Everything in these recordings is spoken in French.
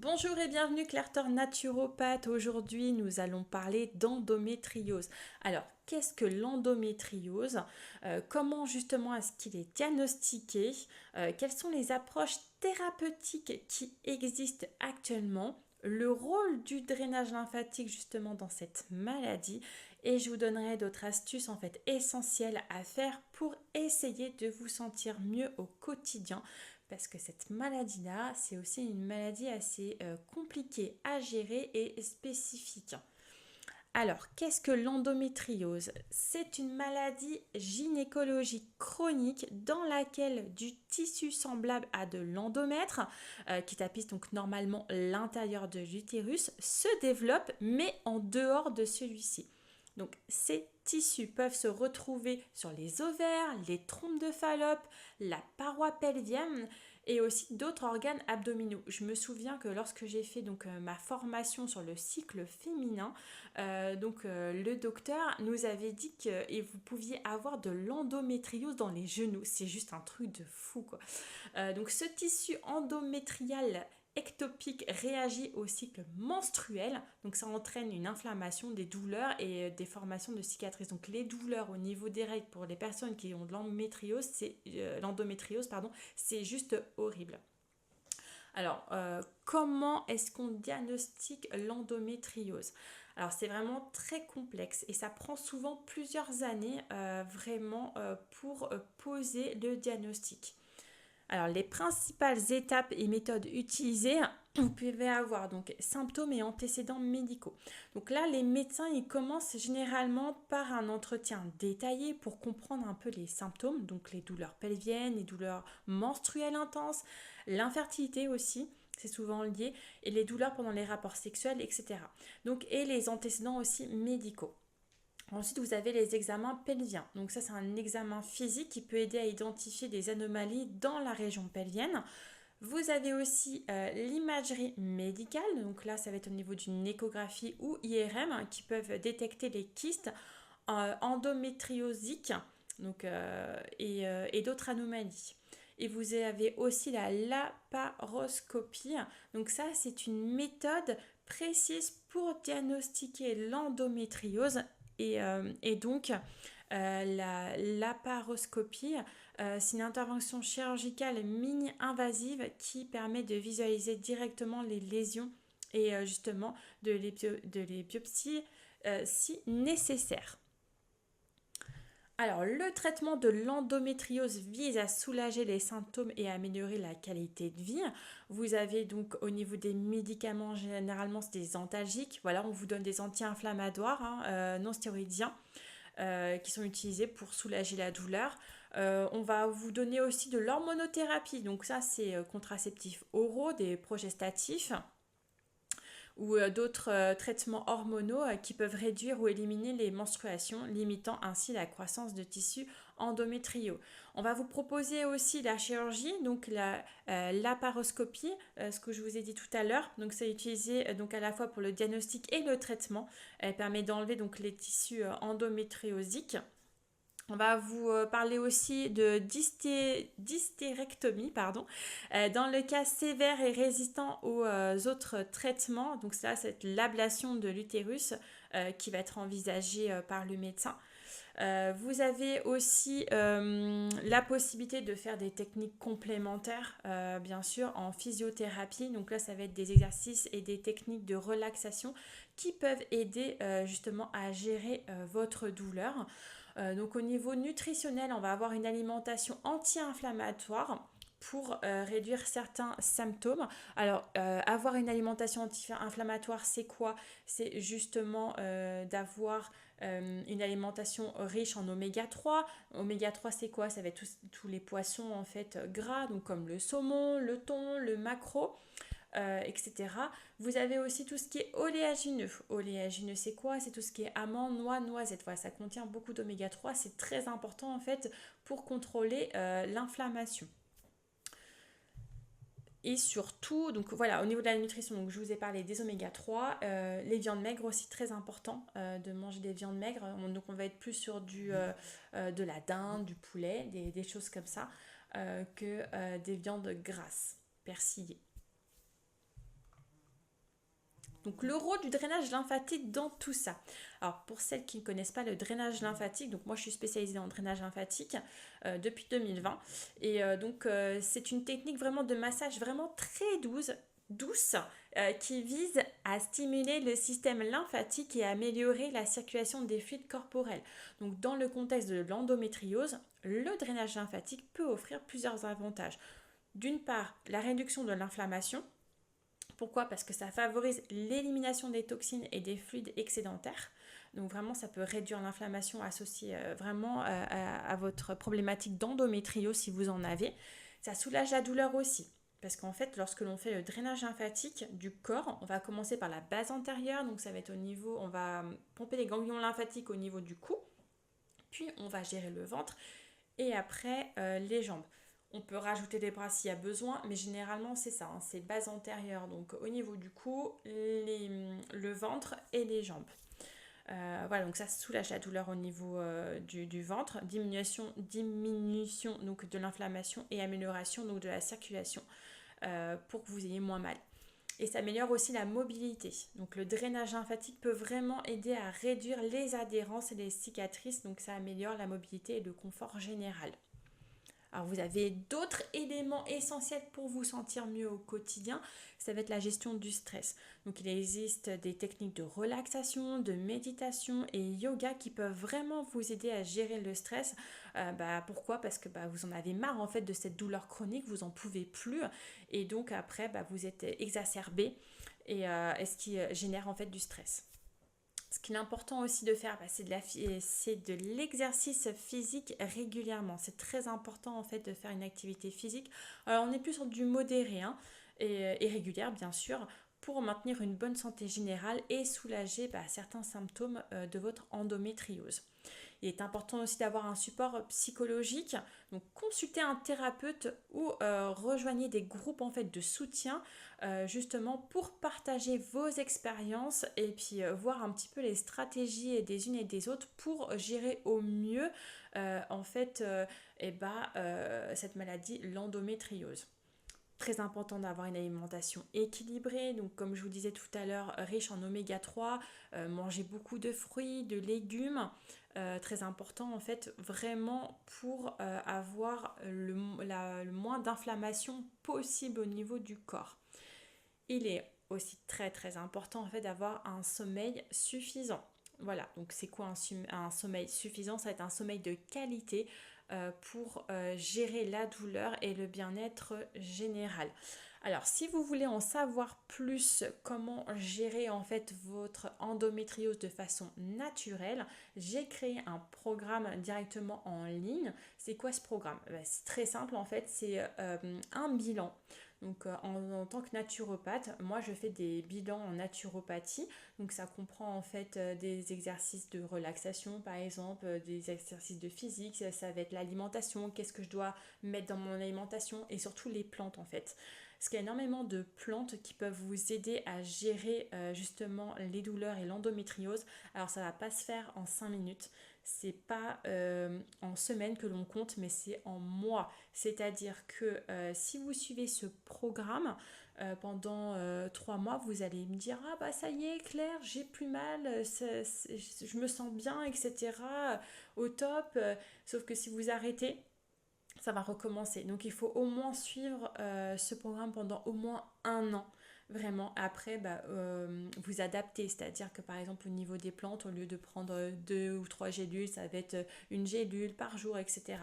Bonjour et bienvenue Claire Tor naturopathe. Aujourd'hui, nous allons parler d'endométriose. Alors, qu'est-ce que l'endométriose? Comment justement est-ce qu'il est diagnostiqué? Quelles sont les approches thérapeutiques qui existent actuellement? Le rôle du drainage lymphatique justement dans cette maladie et je vous donnerai d'autres astuces en fait essentielles à faire pour essayer de vous sentir mieux au quotidien parce que cette maladie-là, c'est aussi une maladie assez compliquée à gérer et spécifique. Alors, qu'est-ce que l'endométriose? C'est une maladie gynécologique chronique dans laquelle du tissu semblable à de l'endomètre, qui tapisse donc normalement l'intérieur de l'utérus, se développe mais en dehors de celui-ci. Donc ces tissus peuvent se retrouver sur les ovaires, les trompes de Fallope, la paroi pelvienne et aussi d'autres organes abdominaux. Je me souviens que lorsque j'ai fait ma formation sur le cycle féminin, le docteur nous avait dit que et vous pouviez avoir de l'endométriose dans les genoux. C'est juste un truc de fou quoi. Donc ce tissu endométrial ectopique réagit au cycle menstruel, donc ça entraîne une inflammation, des douleurs et des formations de cicatrices. Donc les douleurs au niveau des règles pour les personnes qui ont de l'endométriose, c'est juste horrible. Alors, comment est-ce qu'on diagnostique l'endométriose? Alors, c'est vraiment très complexe et ça prend souvent plusieurs années pour poser le diagnostic. Alors, les principales étapes et méthodes utilisées, vous pouvez avoir donc symptômes et antécédents médicaux. Donc là, les médecins, ils commencent généralement par un entretien détaillé pour comprendre un peu les symptômes, donc les douleurs pelviennes, les douleurs menstruelles intenses, l'infertilité aussi, c'est souvent lié, et les douleurs pendant les rapports sexuels, etc. Donc, et les antécédents aussi médicaux. Ensuite, vous avez les examens pelviens. Donc ça, c'est un examen physique qui peut aider à identifier des anomalies dans la région pelvienne. Vous avez aussi l'imagerie médicale. Donc là, ça va être au niveau d'une échographie ou IRM qui peuvent détecter les kystes endométriosiques et d'autres anomalies. Et vous avez aussi la laparoscopie. Donc ça, c'est une méthode précise pour diagnostiquer l'endométriose la laparoscopie, c'est une intervention chirurgicale mini-invasive qui permet de visualiser directement les lésions et justement de les biopsier si nécessaire. Alors, le traitement de l'endométriose vise à soulager les symptômes et à améliorer la qualité de vie. Vous avez donc au niveau des médicaments, généralement c'est des antalgiques. Voilà, on vous donne des anti-inflammatoires non stéroïdiens qui sont utilisés pour soulager la douleur. On va vous donner aussi de l'hormonothérapie. Donc ça, c'est contraceptifs oraux, des progestatifs ou d'autres traitements hormonaux qui peuvent réduire ou éliminer les menstruations, limitant ainsi la croissance de tissus endométriaux. On va vous proposer aussi la chirurgie, donc la laparoscopie, ce que je vous ai dit tout à l'heure. Donc c'est utilisé donc à la fois pour le diagnostic et le traitement. Elle permet d'enlever donc les tissus endométriosiques. On va vous parler aussi de d'hystérectomie, dans le cas sévère et résistant aux autres traitements. Donc ça, c'est l'ablation de l'utérus qui va être envisagée par le médecin. Vous avez aussi la possibilité de faire des techniques complémentaires, bien sûr, en physiothérapie. Donc là, ça va être des exercices et des techniques de relaxation qui peuvent aider justement à gérer votre douleur. Donc au niveau nutritionnel, on va avoir une alimentation anti-inflammatoire pour réduire certains symptômes. Alors, avoir une alimentation anti-inflammatoire, c'est quoi? C'est justement d'avoir une alimentation riche en oméga 3. Oméga 3, c'est quoi? Ça va être tous les poissons en fait gras, donc comme le saumon, le thon, le maquereau. Etc. Vous avez aussi tout ce qui est oléagineux. Oléagineux, c'est quoi? C'est tout ce qui est amandes, noix, noisettes. Voilà, ça contient beaucoup d'oméga 3. C'est très important en fait pour contrôler l'inflammation. Et surtout, donc voilà, au niveau de la nutrition, donc je vous ai parlé des oméga 3, les viandes maigres aussi très important de manger des viandes maigres. Donc on va être plus sur de la dinde, du poulet, des choses comme ça, que des viandes grasses, persillées. Donc le rôle du drainage lymphatique dans tout ça. Alors pour celles qui ne connaissent pas le drainage lymphatique, donc moi je suis spécialisée en drainage lymphatique depuis 2020 et c'est une technique vraiment de massage vraiment très douce qui vise à stimuler le système lymphatique et à améliorer la circulation des fluides corporels. Donc dans le contexte de l'endométriose, le drainage lymphatique peut offrir plusieurs avantages. D'une part, la réduction de l'inflammation. Pourquoi? Parce que ça favorise l'élimination des toxines et des fluides excédentaires. Donc vraiment, ça peut réduire l'inflammation associée vraiment à votre problématique d'endométriose si vous en avez. Ça soulage la douleur aussi. Parce qu'en fait, lorsque l'on fait le drainage lymphatique du corps, on va commencer par la base antérieure. Donc ça va être au niveau, on va pomper les ganglions lymphatiques au niveau du cou. Puis on va gérer le ventre et après les jambes. On peut rajouter des bras s'il y a besoin, mais généralement c'est ça, hein, c'est base antérieure, donc au niveau du cou, le ventre et les jambes. Voilà, donc ça soulage la douleur au niveau du ventre, diminution donc, de l'inflammation et amélioration donc, de la circulation pour que vous ayez moins mal. Et ça améliore aussi la mobilité. Donc le drainage lymphatique peut vraiment aider à réduire les adhérences et les cicatrices, donc ça améliore la mobilité et le confort général. Alors vous avez d'autres éléments essentiels pour vous sentir mieux au quotidien, ça va être la gestion du stress. Donc il existe des techniques de relaxation, de méditation et yoga qui peuvent vraiment vous aider à gérer le stress. Pourquoi? Parce que vous en avez marre en fait de cette douleur chronique, vous en pouvez plus et donc après vous êtes exacerbé et ce qui génère en fait du stress. Ce qu'il est important aussi de faire, c'est de l'exercice physique régulièrement. C'est très important en fait de faire une activité physique. Alors on est plus sur du modéré et régulière bien sûr pour maintenir une bonne santé générale et soulager certains symptômes de votre endométriose. Il est important aussi d'avoir un support psychologique, donc consultez un thérapeute ou rejoignez des groupes en fait de soutien justement pour partager vos expériences et puis voir un petit peu les stratégies des unes et des autres pour gérer au mieux cette maladie, l'endométriose. Très important d'avoir une alimentation équilibrée, donc comme je vous disais tout à l'heure, riche en oméga 3, manger beaucoup de fruits, de légumes, très important en fait vraiment pour avoir le moins d'inflammation possible au niveau du corps. Il est aussi très très important en fait d'avoir un sommeil suffisant. Voilà, donc c'est quoi un sommeil suffisant? Ça va être un sommeil de qualité pour gérer la douleur et le bien-être général. Alors, si vous voulez en savoir plus comment gérer en fait votre endométriose de façon naturelle, j'ai créé un programme directement en ligne. C'est quoi ce programme? C'est très simple en fait, c'est un bilan. Donc en tant que naturopathe, moi je fais des bilans en naturopathie. Donc ça comprend en fait des exercices de relaxation par exemple, des exercices de physique, ça va être l'alimentation, qu'est-ce que je dois mettre dans mon alimentation et surtout les plantes en fait. Parce qu'il y a énormément de plantes qui peuvent vous aider à gérer justement les douleurs et l'endométriose. Alors ça ne va pas se faire en 5 minutes. C'est pas en semaines que l'on compte, mais c'est en mois. C'est-à-dire que si vous suivez ce programme pendant 3 mois, vous allez me dire ah bah ça y est Claire, j'ai plus mal, je me sens bien, etc. Au top. Sauf que si vous arrêtez, ça va recommencer. Donc il faut au moins suivre ce programme pendant au moins 1 an. Vraiment, après, vous adaptez, c'est-à-dire que par exemple au niveau des plantes, au lieu de prendre 2 ou 3 gélules, ça va être une gélule par jour, etc.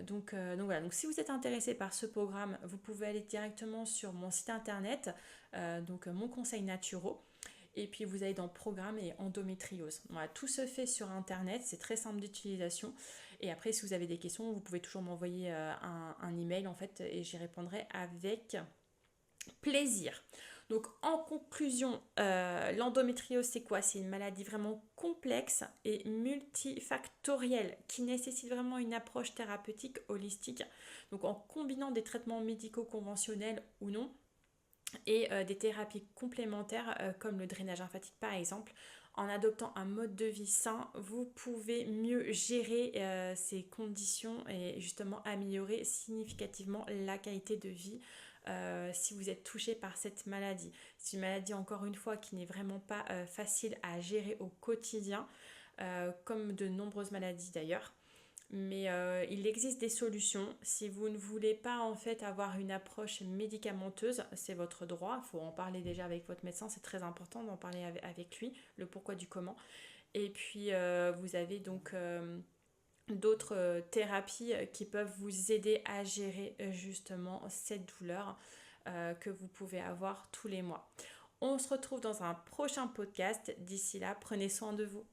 Donc voilà, donc si vous êtes intéressé par ce programme, vous pouvez aller directement sur mon site internet, mon conseil naturaux. Et puis vous allez dans programme et endométriose. Voilà, tout se fait sur internet, c'est très simple d'utilisation. Et après, si vous avez des questions, vous pouvez toujours m'envoyer un email en fait et j'y répondrai avec plaisir. Donc en conclusion, l'endométriose c'est quoi? C'est une maladie vraiment complexe et multifactorielle qui nécessite vraiment une approche thérapeutique holistique. Donc en combinant des traitements médicaux conventionnels ou non et des thérapies complémentaires comme le drainage lymphatique par exemple, en adoptant un mode de vie sain, vous pouvez mieux gérer ces conditions et justement améliorer significativement la qualité de vie si vous êtes touché par cette maladie. C'est une maladie, encore une fois, qui n'est vraiment pas facile à gérer au quotidien, comme de nombreuses maladies d'ailleurs. Mais il existe des solutions. Si vous ne voulez pas en fait avoir une approche médicamenteuse, c'est votre droit. Il faut en parler déjà avec votre médecin. C'est très important d'en parler avec lui, le pourquoi du comment. Et puis vous avez donc d'autres thérapies qui peuvent vous aider à gérer justement cette douleur que vous pouvez avoir tous les mois. On se retrouve dans un prochain podcast. D'ici là, prenez soin de vous.